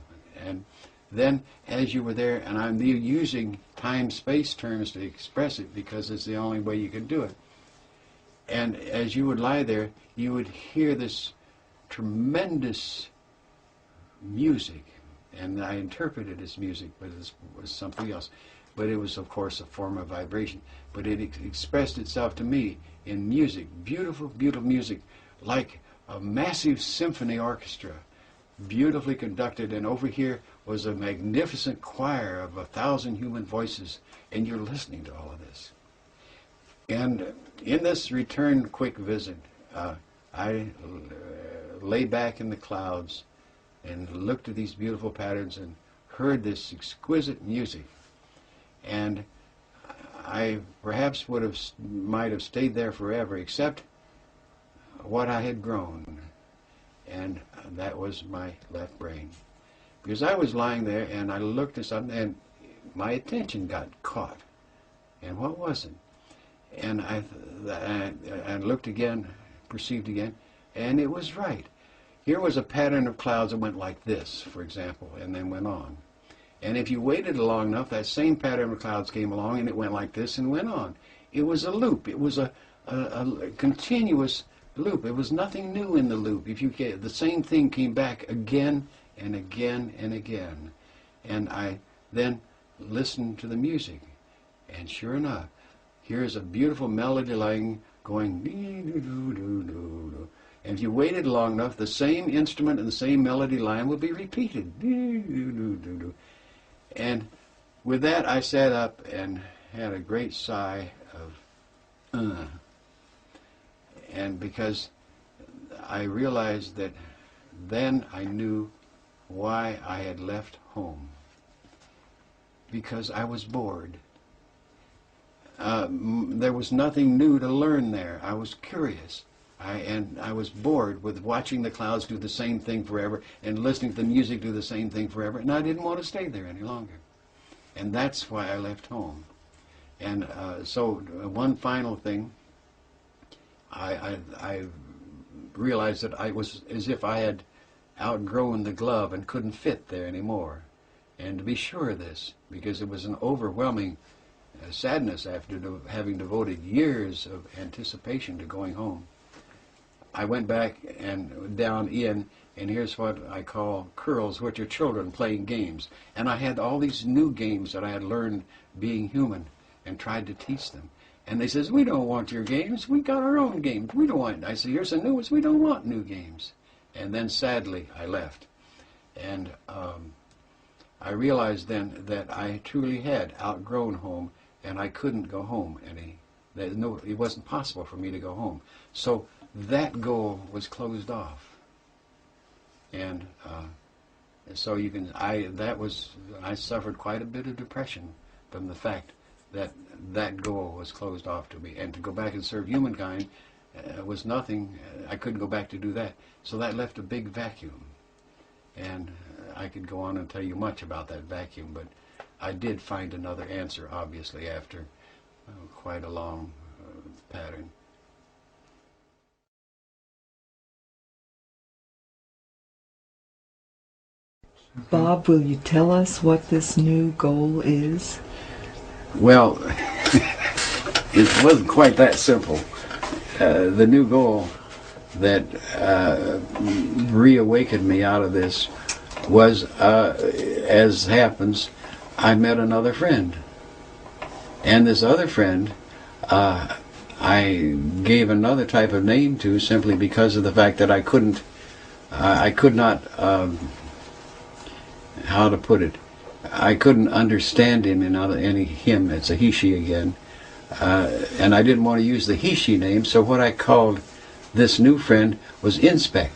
And then, as you were there, and I'm using time-space terms to express it because it's the only way you can do it. And as you would lie there, you would hear this tremendous music. And I interpreted it as music, but it was something else. But it was, of course, a form of vibration. But it expressed itself to me in music, beautiful, beautiful music, like a massive symphony orchestra, beautifully conducted. And over here was a magnificent choir of 1,000 human voices, and you're listening to all of this. And in this return quick visit, I lay back in the clouds and looked at these beautiful patterns and heard this exquisite music. And I perhaps might have stayed there forever, except what I had grown, and that was my left brain. Because I was lying there and I looked at something and my attention got caught. And what was it? And I looked again, perceived again, and it was right. Here was a pattern of clouds that went like this, for example, and then went on. And if you waited long enough, that same pattern of clouds came along and it went like this and went on. It was a loop. It was a continuous loop. It was nothing new in the loop. The same thing came back again and again and again. And I then listened to the music. And sure enough, here's a beautiful melody line going dee-doo-doo-doo-doo. And if you waited long enough, the same instrument and the same melody line would be repeated. Dee-doo-doo-doo-doo. And with that, I sat up and had a great sigh of, And because I realized that then I knew why I had left home. Because I was bored. There was nothing new to learn there. I was curious. And I was bored with watching the clouds do the same thing forever and listening to the music do the same thing forever. And I didn't want to stay there any longer. And that's why I left home. And so one final thing, I realized that I was as if I had outgrown the glove and couldn't fit there anymore. And to be sure of this, because it was an overwhelming sadness after having devoted years of anticipation to going home. I went back and down in, and here's what I call curls, which are children playing games. And I had all these new games that I had learned being human and tried to teach them. And they says, we don't want your games. We got our own games. We don't want. I said, here's the new ones. We don't want new games. And then sadly, I left. And I realized then that I truly had outgrown home, and I couldn't go home it wasn't possible for me to go home. So that goal was closed off. And so I suffered quite a bit of depression from the fact that that goal was closed off to me. And to go back and serve humankind was nothing. I couldn't go back to do that. So that left a big vacuum. And I could go on and tell you much about that vacuum, but I did find another answer, obviously, after quite a long pattern. Bob, will you tell us what this new goal is? Well, it wasn't quite that simple. The new goal that reawakened me out of this was, as happens, I met another friend. And this other friend, I gave another type of name to simply because of the fact that I could not, how to put it, I couldn't understand him in any him. It's a he, she again. And I didn't want to use the he, she name, so what I called this new friend was Inspect,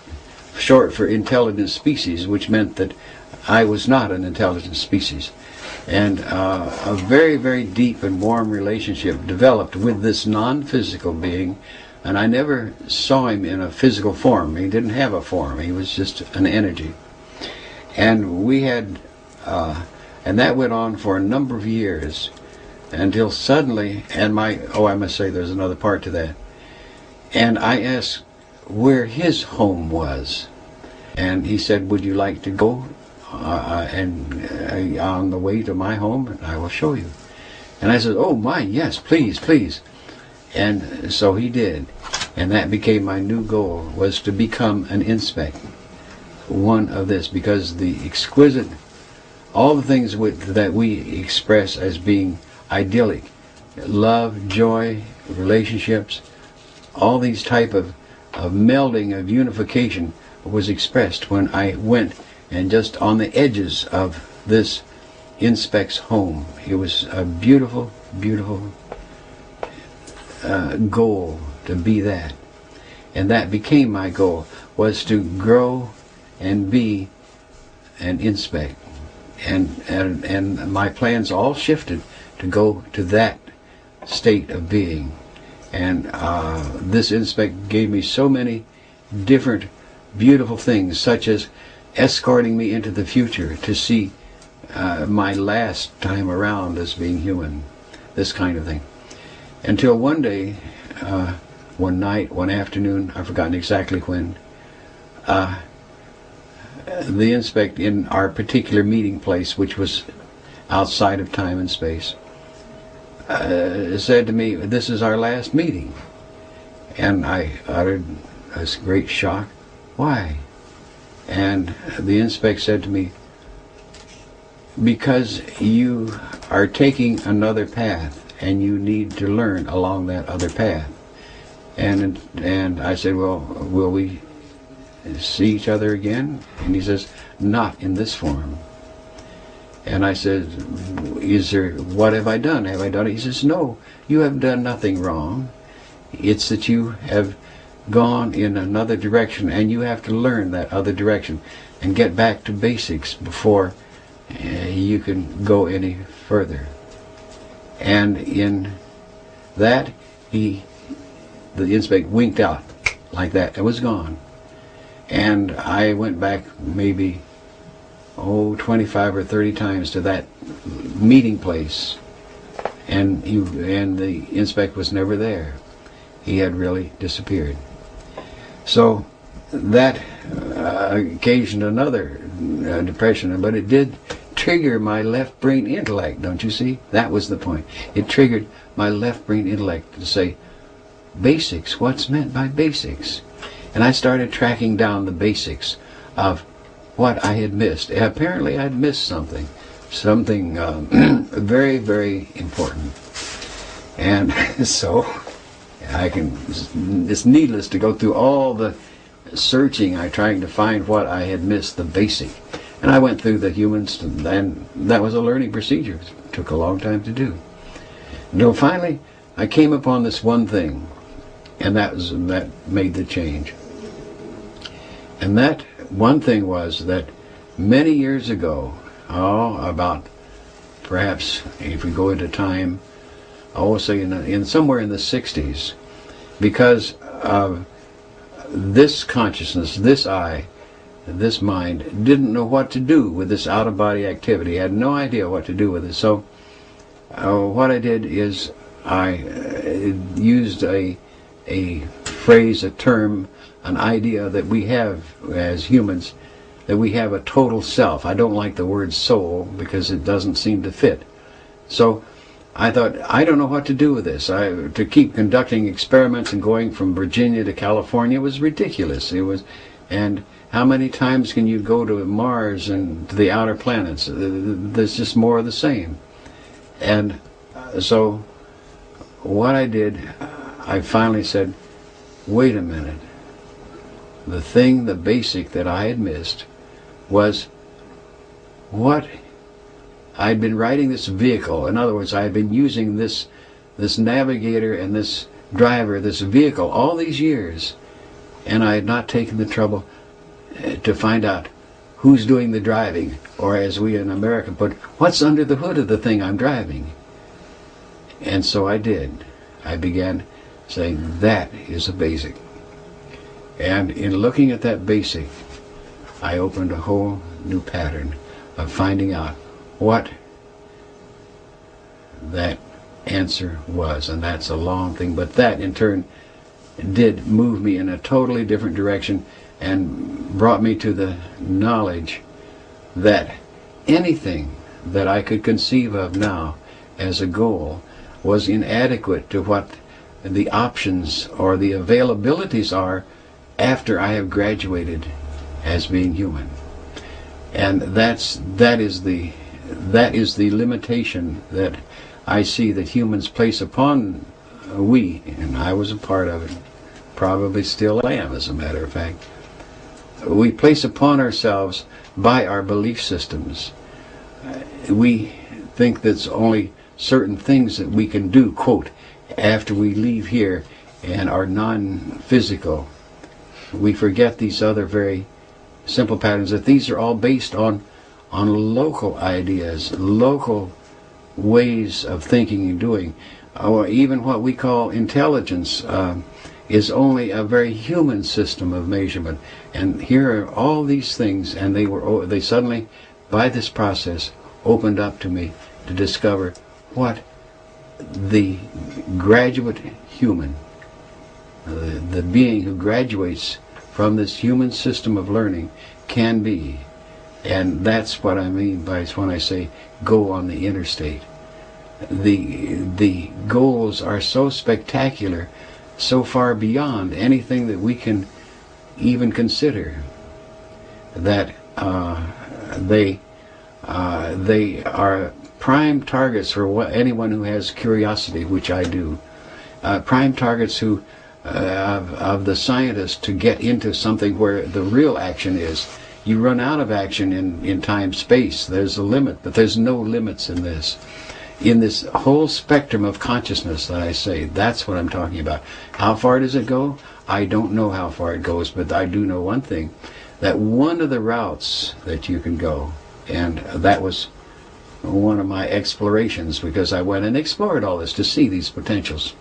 short for intelligent species, which meant that I was not an intelligent species. And a very, very deep and warm relationship developed with this non-physical being, and I never saw him in a physical form. He didn't have a form. He was just an energy. And we had, and that went on for a number of years, until suddenly, I must say there's another part to that. And I asked where his home was. And he said, would you like to go on the way to my home? And I will show you. And I said, oh my, yes, please, please. And so he did. And that became my new goal, was to become an Inspect. One of this, because the exquisite, all the things that we express as being idyllic, love, joy, relationships, all these type of melding, of unification was expressed when I went and just on the edges of this Inspect's home. It was a beautiful, beautiful goal to be that. And that became my goal, was to grow and be and inspect. And my plans all shifted to go to that state of being. And this inspect gave me so many different beautiful things, such as escorting me into the future to see my last time around as being human, this kind of thing. Until one day, one night, one afternoon, I've forgotten exactly when, the inspect in our particular meeting place, which was outside of time and space, said to me, "This is our last meeting." And I uttered a great shock. "Why?" And the inspect said to me, "Because you are taking another path and you need to learn along that other path." And I said, "Well, will we see each other again?" And he says, "Not in this form." And I said, "What have I done? Have I done it?" He says, "No, you have done nothing wrong. It's that you have gone in another direction, and you have to learn that other direction and get back to basics before you can go any further." And in that, the inspector winked out like that. It was gone. And I went back maybe 25 or 30 times to that meeting place, and the inspector was never there. He had really disappeared. So that occasioned another depression, but it did trigger my left brain intellect, don't you see? That was the point. It triggered my left brain intellect to say, basics, what's meant by basics? And I started tracking down the basics of what I had missed. Apparently I'd missed something very, very important. And so it's needless to go through all the searching, trying to find what I had missed, the basic. And I went through the humans, and that was a learning procedure. It took a long time to do. Until finally, I came upon this one thing, and that made the change. And that one thing was that many years ago, about perhaps if we go into time, I will say in somewhere in the 60s, because of this consciousness, this I, this mind, didn't know what to do with this out-of-body activity, had no idea what to do with it. So what I did is I used a phrase, a term, an idea that we have as humans, that we have a total self. I don't like the word soul because it doesn't seem to fit. So I thought, I don't know what to do with this. To keep conducting experiments and going from Virginia to California was ridiculous. And how many times can you go to Mars and to the outer planets? There's just more of the same. And so what I did, I finally said, wait a minute. The basic that I had missed was what I'd been riding this vehicle. In other words, I had been using this navigator and this driver, this vehicle, all these years, and I had not taken the trouble to find out who's doing the driving, or as we in America put, what's under the hood of the thing I'm driving. And so I did. I began saying, that is a basic. And in looking at that basic, I opened a whole new pattern of finding out what that answer was. And that's a long thing, but that in turn did move me in a totally different direction and brought me to the knowledge that anything that I could conceive of now as a goal was inadequate to what the options or the availabilities are after I have graduated as being human. And that is the limitation that I see that humans place upon we, and I was a part of it, probably still am as a matter of fact. We place upon ourselves by our belief systems. We think there's only certain things that we can do, quote, after we leave here and are non-physical. We forget these other very simple patterns, that these are all based on local ideas, local ways of thinking and doing. Or even what we call intelligence is only a very human system of measurement. And here are all these things, and they suddenly, by this process, opened up to me to discover what the graduate human, the being who graduates from this human system of learning, can be. And that's what I mean by when I say go on the interstate. The goals are so spectacular, so far beyond anything that we can even consider, that they are prime targets for anyone who has curiosity, which I do. Prime targets who of the scientists to get into something where the real action is. You run out of action in time, space. There's a limit, but there's no limits in this. In this whole spectrum of consciousness that I say, that's what I'm talking about. How far does it go? I don't know how far it goes, but I do know one thing, that one of the routes that you can go, and that was one of my explorations, because I went and explored all this to see these potentials.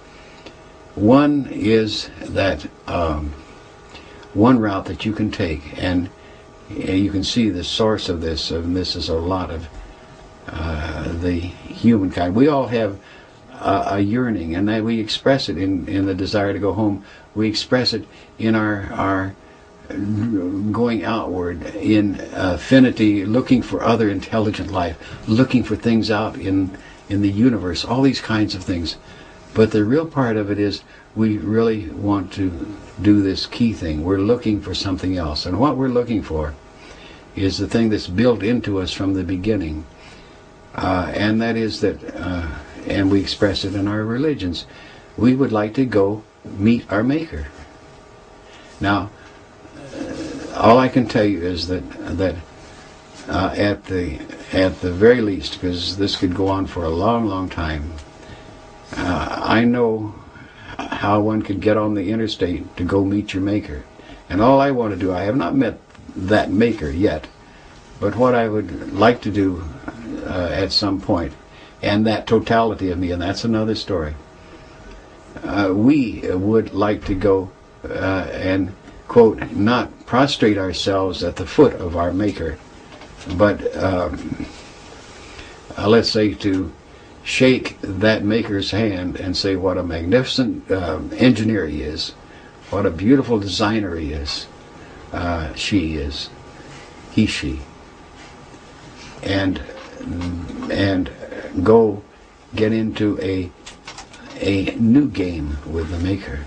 One is that one route that you can take, and you can see the source of this, and this is a lot of the humankind. We all have a yearning, and that we express it in the desire to go home. We express it in our going outward, in affinity, looking for other intelligent life, looking for things out in the universe, all these kinds of things. But the real part of it is we really want to do this key thing. We're looking for something else. And what we're looking for is the thing that's built into us from the beginning. And that is that, and we express it in our religions, we would like to go meet our Maker. Now, all I can tell you is that at the very least, because this could go on for a long, long time, I know how one could get on the interstate to go meet your Maker. And all I want to do, I have not met that Maker yet, but what I would like to do at some point, and that totality of me, and that's another story, we would like to go and, quote, not prostrate ourselves at the foot of our Maker, but let's say to shake that Maker's hand and say what a magnificent engineer he is, what a beautiful designer he is, she is, he, she, and go get into a new game with the Maker.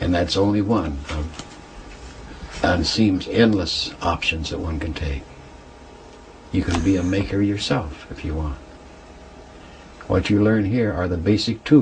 And that's only one of, and it seems, endless options that one can take. You can be a Maker yourself if you want. What you learn here are the basic tools.